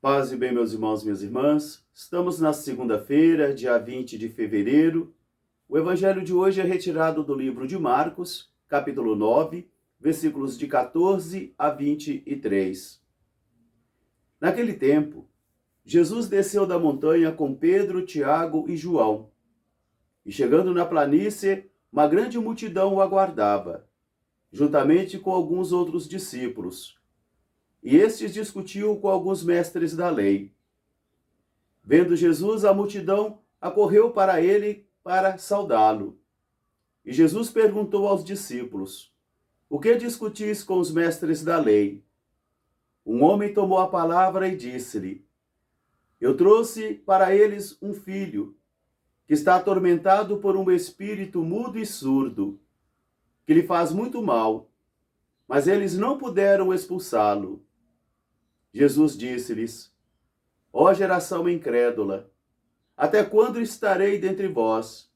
Paz e bem, meus irmãos e minhas irmãs. Estamos na segunda-feira, dia 20 de fevereiro. O evangelho de hoje é retirado do livro de Marcos, capítulo 9, versículos de 14 a 23. Naquele tempo, Jesus desceu da montanha com Pedro, Tiago e João. E chegando na planície, uma grande multidão o aguardava, juntamente com alguns outros discípulos. E estes discutiam com alguns mestres da lei. Vendo Jesus, a multidão acorreu para ele para saudá-lo. E Jesus perguntou aos discípulos: O que discutis com os mestres da lei? Um homem tomou a palavra e disse-lhe: Eu trouxe para eles um filho, que está atormentado por um espírito mudo e surdo, que lhe faz muito mal, mas eles não puderam expulsá-lo. Jesus disse-lhes: Ó geração incrédula, até quando estarei dentre vós?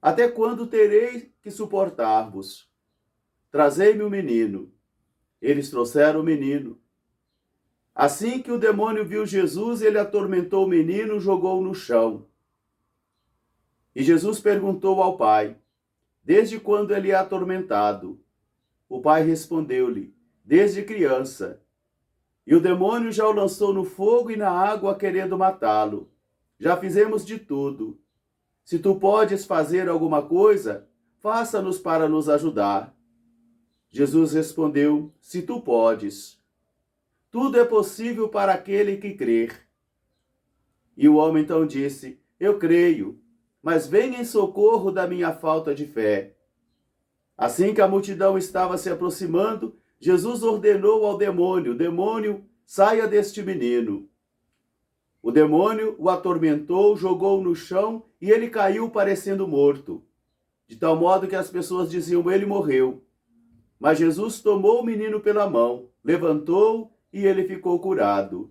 Até quando terei que suportar-vos? Trazei-me o menino. Eles trouxeram o menino. Assim que o demônio viu Jesus, ele atormentou o menino e jogou-o no chão. E Jesus perguntou ao pai: Desde quando ele é atormentado? O pai respondeu-lhe: Desde criança. E o demônio já o lançou no fogo e na água, querendo matá-lo. Já fizemos de tudo. Se tu podes fazer alguma coisa, faça-nos para nos ajudar. Jesus respondeu: Se tu podes. Tudo é possível para aquele que crer. E o homem então disse: Eu creio, mas venha em socorro da minha falta de fé. Assim que a multidão estava se aproximando, Jesus ordenou ao demônio: Demônio, saia deste menino. O demônio o atormentou, jogou-o no chão e ele caiu parecendo morto. De tal modo que as pessoas diziam: Ele morreu. Mas Jesus tomou o menino pela mão, levantou-o e ele ficou curado.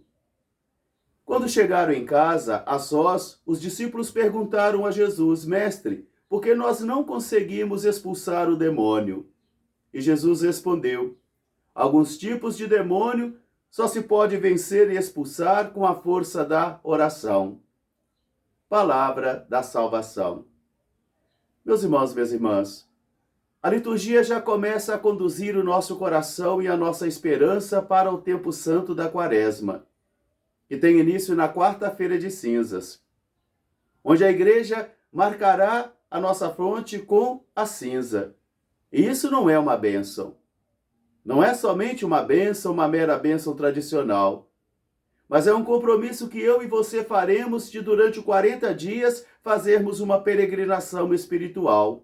Quando chegaram em casa, a sós, os discípulos perguntaram a Jesus: Mestre, por que nós não conseguimos expulsar o demônio? E Jesus respondeu: Alguns tipos de demônio só se pode vencer e expulsar com a força da oração. Palavra da salvação. Meus irmãos e minhas irmãs, a liturgia já começa a conduzir o nosso coração e a nossa esperança para o tempo santo da Quaresma, que tem início na quarta-feira de cinzas, onde a igreja marcará a nossa fronte com a cinza. E isso não é uma bênção. Não é somente uma bênção, uma mera bênção tradicional, mas é um compromisso que eu e você faremos de, durante 40 dias, fazermos uma peregrinação espiritual,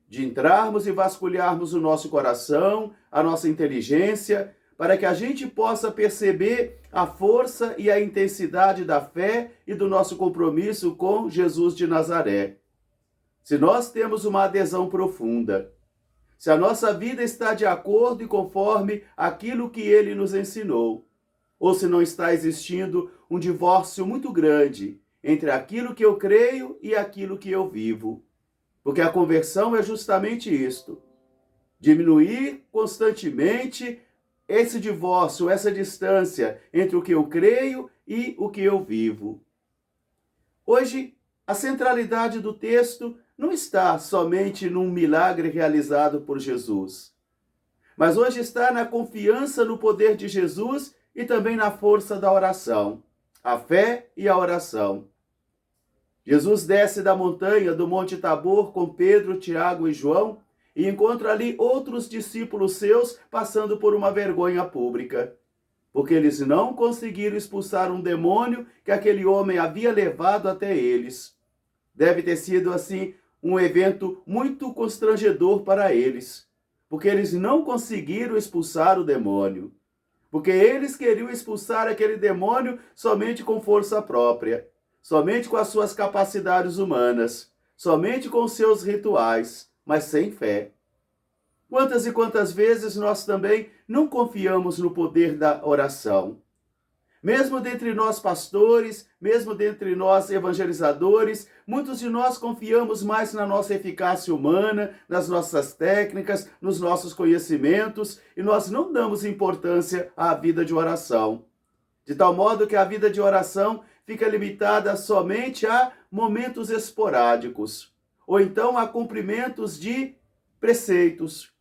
de entrarmos e vasculharmos o nosso coração, a nossa inteligência, para que a gente possa perceber a força e a intensidade da fé e do nosso compromisso com Jesus de Nazaré. Se nós temos uma adesão profunda, se a nossa vida está de acordo e conforme aquilo que ele nos ensinou, ou se não está existindo um divórcio muito grande entre aquilo que eu creio e aquilo que eu vivo. Porque a conversão é justamente isto: diminuir constantemente esse divórcio, essa distância entre o que eu creio e o que eu vivo. Hoje, a centralidade do texto não está somente num milagre realizado por Jesus, mas hoje está na confiança no poder de Jesus e também na força da oração, a fé e a oração. Jesus desce da montanha do Monte Tabor com Pedro, Tiago e João e encontra ali outros discípulos seus passando por uma vergonha pública, porque eles não conseguiram expulsar um demônio que aquele homem havia levado até eles. Deve ter sido, assim, um evento muito constrangedor para eles, porque eles não conseguiram expulsar o demônio, porque eles queriam expulsar aquele demônio somente com força própria, somente com as suas capacidades humanas, somente com os seus rituais, mas sem fé. Quantas e quantas vezes nós também não confiamos no poder da oração? Mesmo dentre nós pastores, mesmo dentre nós evangelizadores, muitos de nós confiamos mais na nossa eficácia humana, nas nossas técnicas, nos nossos conhecimentos, e nós não damos importância à vida de oração. de tal modo que a vida de oração fica limitada somente a momentos esporádicos, ou então a cumprimentos de preceitos,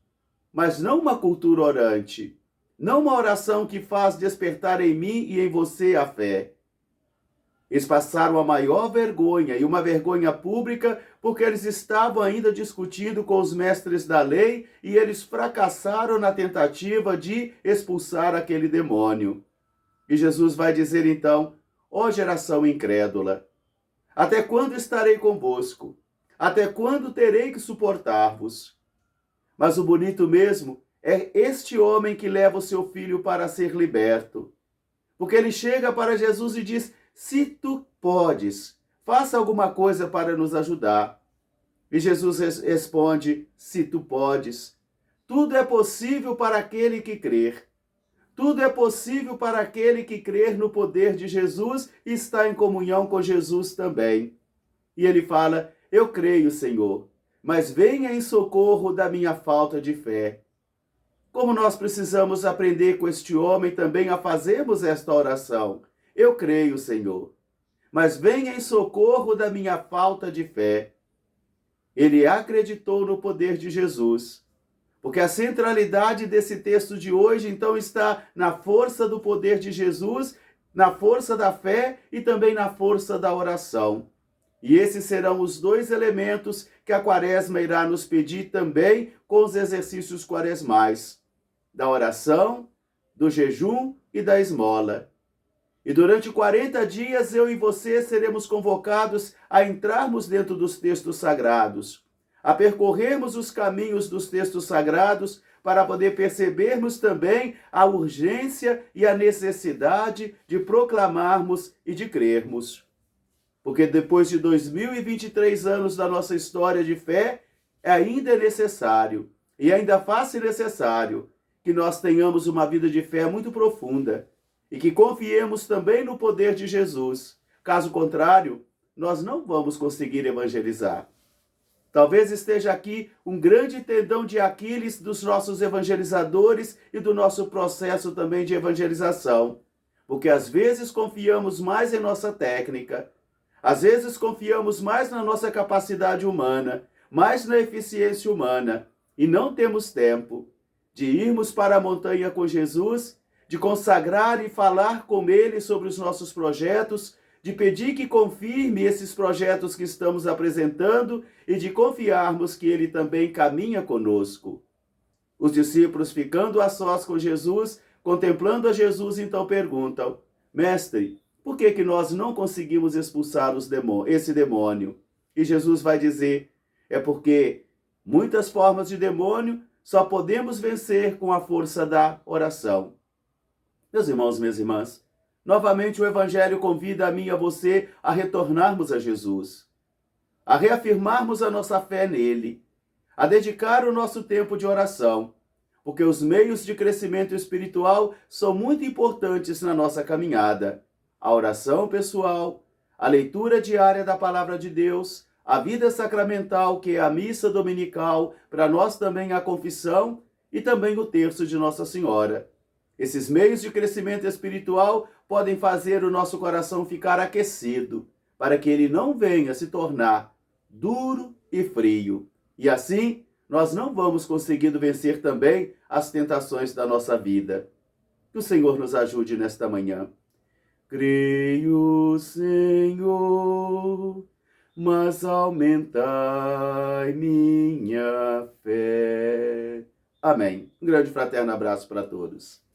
mas não uma cultura orante, não uma oração que faz despertar em mim e em você a fé. Eles passaram a maior vergonha, e uma vergonha pública, porque eles estavam ainda discutindo com os mestres da lei e eles fracassaram na tentativa de expulsar aquele demônio. E Jesus vai dizer então: ó geração incrédula, até quando estarei convosco? Até quando terei que suportar-vos? Mas o bonito mesmo é este homem que leva o seu filho para ser liberto. Porque ele chega para Jesus e diz: se tu podes, faça alguma coisa para nos ajudar. E Jesus responde: se tu podes. Tudo é possível para aquele que crer. Tudo é possível para aquele que crer no poder de Jesus e está em comunhão com Jesus também. E ele fala: eu creio, Senhor, mas venha em socorro da minha falta de fé. Como nós precisamos aprender com este homem também a fazermos esta oração. Eu creio, Senhor, mas venha em socorro da minha falta de fé. Ele acreditou no poder de Jesus, porque a centralidade desse texto de hoje, então, está na força do poder de Jesus, na força da fé e também na força da oração. E esses serão os dois elementos que a Quaresma irá nos pedir também com os exercícios quaresmais: da oração, do jejum e da esmola. E durante 40 dias eu e você seremos convocados a entrarmos dentro dos textos sagrados, a percorrermos os caminhos dos textos sagrados para poder percebermos também a urgência e a necessidade de proclamarmos e de crermos. Porque depois de 2023 anos da nossa história de fé, ainda é necessário, e ainda faz-se necessário, que nós tenhamos uma vida de fé muito profunda e que confiemos também no poder de Jesus. Caso contrário, nós não vamos conseguir evangelizar. Talvez esteja aqui um grande tendão de Aquiles dos nossos evangelizadores e do nosso processo também de evangelização, porque às vezes confiamos mais em nossa técnica, às vezes confiamos mais na nossa capacidade humana, mais na eficiência humana, e não temos tempo de irmos para a montanha com Jesus, de consagrar e falar com Ele sobre os nossos projetos, de pedir que confirme esses projetos que estamos apresentando e de confiarmos que Ele também caminha conosco. Os discípulos, ficando a sós com Jesus, contemplando a Jesus, então perguntam: Mestre, por que nós não conseguimos expulsar esse demônio? E Jesus vai dizer: é porque muitas formas de demônio só podemos vencer com a força da oração. Meus irmãos, minhas irmãs, novamente o Evangelho convida a mim e a você a retornarmos a Jesus, a reafirmarmos a nossa fé nele, a dedicar o nosso tempo de oração, porque os meios de crescimento espiritual são muito importantes na nossa caminhada. A oração pessoal, a leitura diária da Palavra de Deus, a vida sacramental, que é a missa dominical, para nós também a confissão e também o terço de Nossa Senhora. Esses meios de crescimento espiritual podem fazer o nosso coração ficar aquecido, para que ele não venha se tornar duro e frio. E assim, nós não vamos conseguindo vencer também as tentações da nossa vida. Que o Senhor nos ajude nesta manhã. Creio, Senhor, mas aumentai minha fé. Amém. Um grande fraterno abraço para todos.